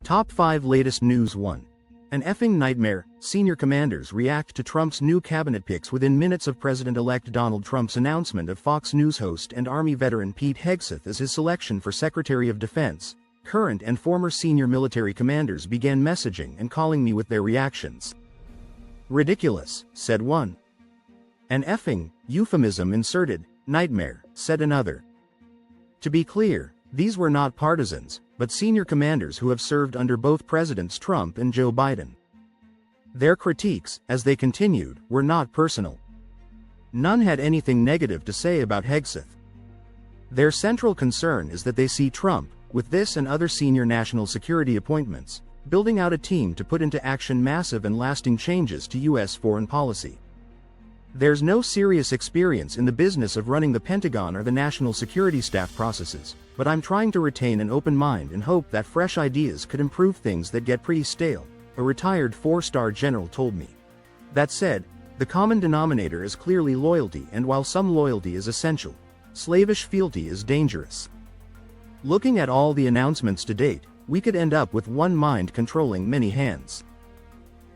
Top 5 Latest News 1. An effing nightmare. Senior commanders react to Trump's new cabinet picks within minutes of President-elect Donald Trump's announcement of Fox News host and Army veteran Pete Hegseth as his selection for Secretary of Defense. Current and former senior military commanders began messaging and calling me with their reactions. Ridiculous, said one. An effing, euphemism inserted, nightmare, said another. To be clear, these were not partisans, but senior commanders who have served under both Presidents Trump and Joe Biden. Their critiques, as they continued, were not personal. None had anything negative to say about Hegseth. Their central concern is that they see Trump, with this and other senior national security appointments, building out a team to put into action massive and lasting changes to U.S. foreign policy. There's no serious experience in the business of running the Pentagon or the national security staff processes, but I'm trying to retain an open mind and hope that fresh ideas could improve things that get pretty stale, a retired four-star general told me. That said, the common denominator is clearly loyalty, and while some loyalty is essential, slavish fealty is dangerous. Looking at all the announcements to date, we could end up with one mind controlling many hands.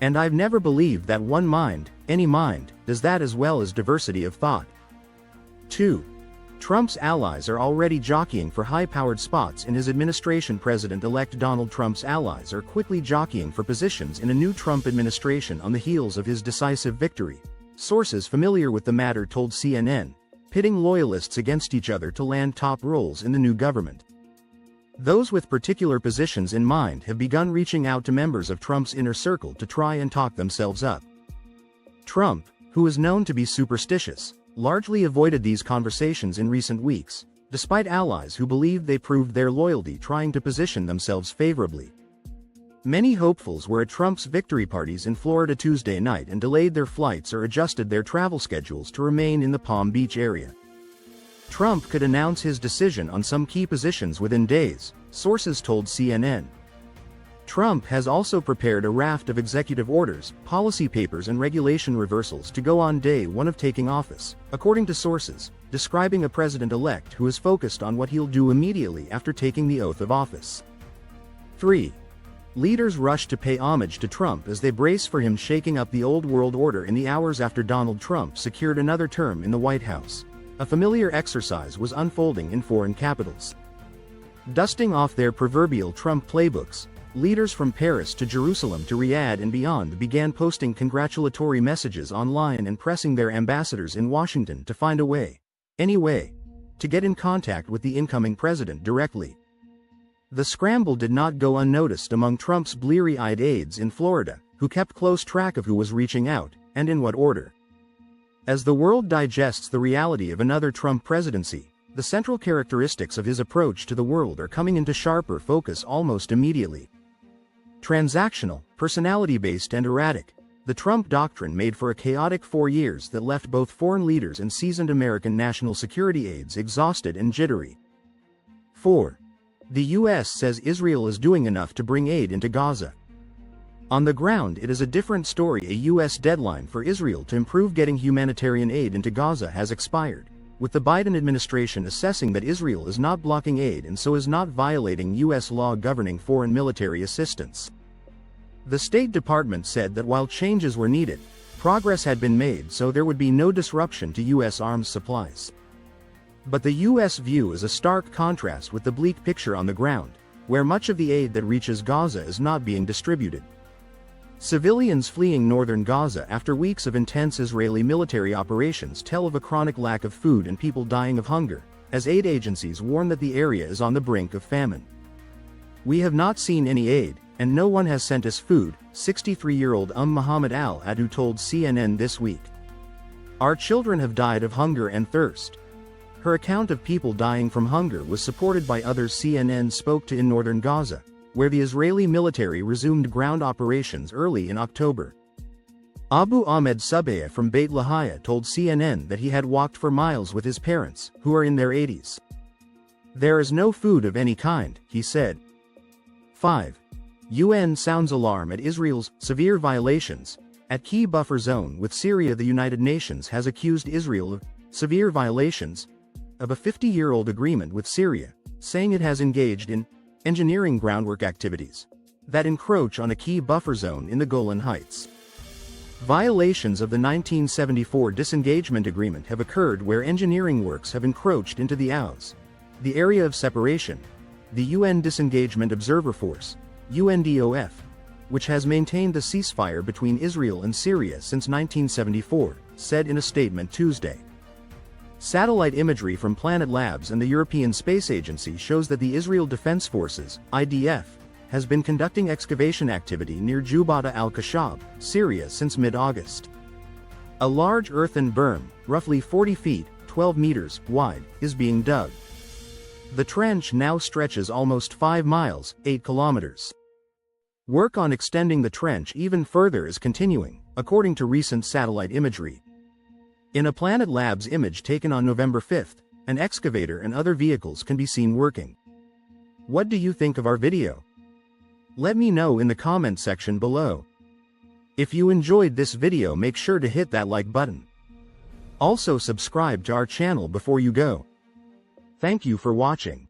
And I've never believed that one mind, any mind, does that as well as diversity of thought. 2. Trump's allies are already jockeying for high-powered spots in his administration. President-elect Donald Trump's allies are quickly jockeying for positions in a new Trump administration on the heels of his decisive victory. Sources familiar with the matter told CNN, pitting loyalists against each other to land top roles in the new government. Those with particular positions in mind have begun reaching out to members of Trump's inner circle to try and talk themselves up. Trump, who is known to be superstitious, largely avoided these conversations in recent weeks, despite allies who believed they proved their loyalty trying to position themselves favorably. Many hopefuls were at Trump's victory parties in Florida Tuesday night and delayed their flights or adjusted their travel schedules to remain in the Palm Beach area. Trump could announce his decision on some key positions within days, sources told CNN. Trump has also prepared a raft of executive orders, policy papers and regulation reversals to go on day one of taking office, according to sources, describing a president-elect who is focused on what he'll do immediately after taking the oath of office. 3. Leaders rush to pay homage to Trump as they brace for him shaking up the old world order in the hours after Donald Trump secured another term in the White House. A familiar exercise was unfolding in foreign capitals. Dusting off their proverbial Trump playbooks, leaders from Paris to Jerusalem to Riyadh and beyond began posting congratulatory messages online and pressing their ambassadors in Washington to find a way, any way, to get in contact with the incoming president directly. The scramble did not go unnoticed among Trump's bleary-eyed aides in Florida, who kept close track of who was reaching out, and in what order. As the world digests the reality of another Trump presidency, the central characteristics of his approach to the world are coming into sharper focus almost immediately. Transactional, personality-based and erratic, the Trump doctrine made for a chaotic 4 years that left both foreign leaders and seasoned American national security aides exhausted and jittery. 4. The U.S. says Israel is doing enough to bring aid into Gaza. On the ground, it is a different story. A U.S. deadline for Israel to improve getting humanitarian aid into Gaza has expired, with the Biden administration assessing that Israel is not blocking aid and so is not violating U.S. law governing foreign military assistance. The State Department said that while changes were needed, progress had been made so there would be no disruption to U.S. arms supplies. But the U.S. view is a stark contrast with the bleak picture on the ground, where much of the aid that reaches Gaza is not being distributed. Civilians fleeing northern Gaza after weeks of intense Israeli military operations tell of a chronic lack of food and people dying of hunger, as aid agencies warn that the area is on the brink of famine. We have not seen any aid, and no one has sent us food, 63-year-old Muhammad al-Adu told CNN this week. Our children have died of hunger and thirst. Her account of people dying from hunger was supported by others CNN spoke to in northern Gaza, where the Israeli military resumed ground operations early in October. Abu Ahmed Subaya from Beit Lahia told CNN that he had walked for miles with his parents, who are in their 80s. There is no food of any kind, he said. 5. UN sounds alarm at Israel's severe violations. At key buffer zone with Syria, the United Nations has accused Israel of severe violations of a 50-year-old agreement with Syria, saying it has engaged in engineering groundwork activities. that encroach on a key buffer zone in the Golan Heights. Violations of the 1974 disengagement agreement have occurred where engineering works have encroached into the OWS, the Area of Separation. The UN Disengagement Observer Force, UNDOF, which has maintained the ceasefire between Israel and Syria since 1974, said in a statement Tuesday. Satellite imagery from Planet Labs and the European Space Agency shows that the Israel Defense Forces, IDF, has been conducting excavation activity near Jubata al-Khashab, Syria since mid-August. A large earthen berm, roughly 40 feet, 12 meters, wide, is being dug. The trench now stretches almost 5 miles, 8 kilometers. Work on extending the trench even further is continuing, according to recent satellite imagery. In a Planet Labs image taken on November 5, an excavator and other vehicles can be seen working. What do you think of our video? Let me know in the comment section below. If you enjoyed this video, make sure to hit that like button. Also subscribe to our channel before you go. Thank you for watching.